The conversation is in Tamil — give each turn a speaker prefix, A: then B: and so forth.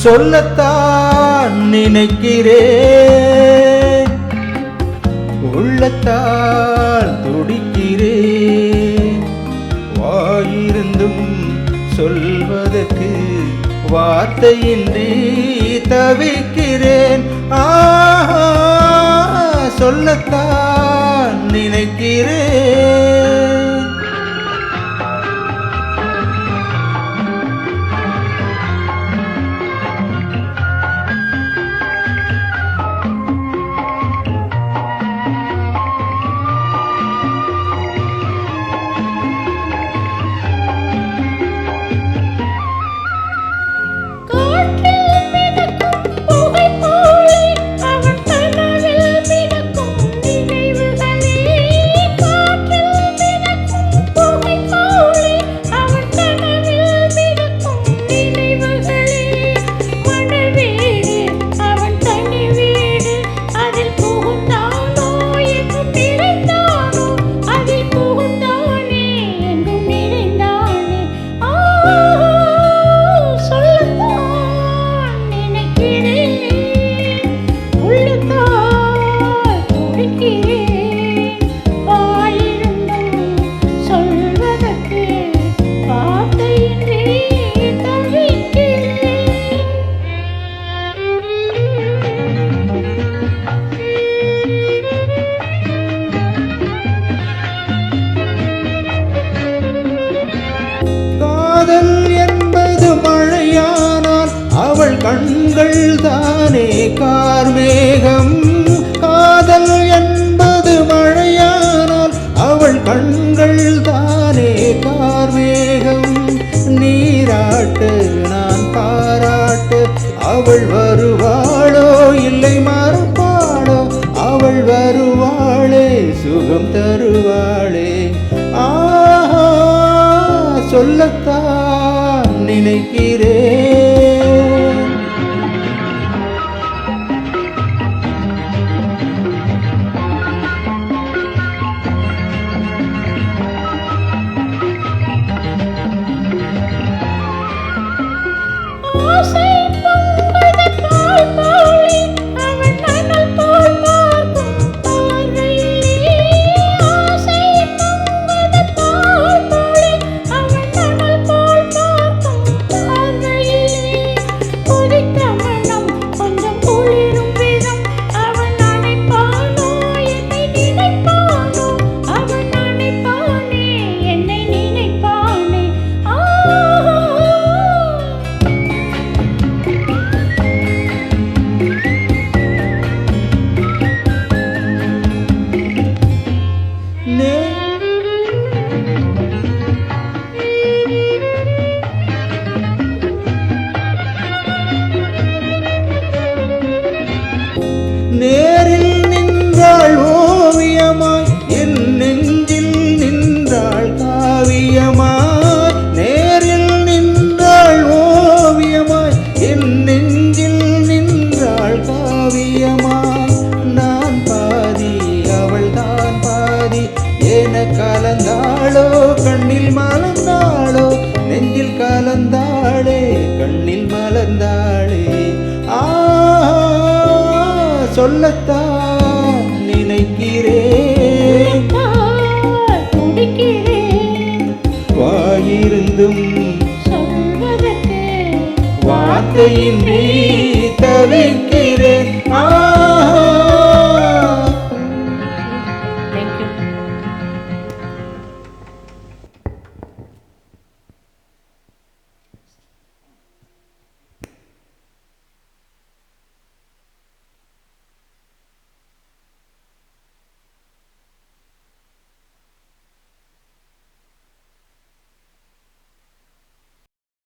A: சொல்லத்தான் நினைக்கிறேன், உள்ளத்தால் துடிக்கிறேன். வாயிருந்தும் சொல்வதற்கு வார்த்தையின்றி தவிக்கிறேன். சொல்லத்தான் நினைக்கிறேன். காதல் என்பது மழையானால் அவள் கண்கள் தானே கார்மேகம். காதல் என்பது மழையானால் அவள் கண்கள் தானே கார்மேகம். நீராட்டு நான் பாராட்டு அவள் வருவாளோ இல்லை மறப்பாளோ, அவள் வருவாளே சுகம் தருவாளே. சொல்லத்தான் நினைக்கிறேன். நேரில் நின்றாள் ஓவியமாய் என் நெஞ்சில் நின்றாள் காவியமாய். நேரில் நின்றாள் ஓவியமாய் என் நெஞ்சில் நின்றாள் காவியமாய். நான் பாதி அவள் தான் பாதி என கலந்தாளோ கண்ணில் மலர்ந்தாளோ, நெஞ்சில் கலந்தாளே கண்ணில் மலர்ந்தாளே. சொல்லத்தான் நினைக்கிறேன், வாயிருந்தும்
B: சொல்வதற்கு
A: வார்த்தையின்றி தவிக்கிறேன்.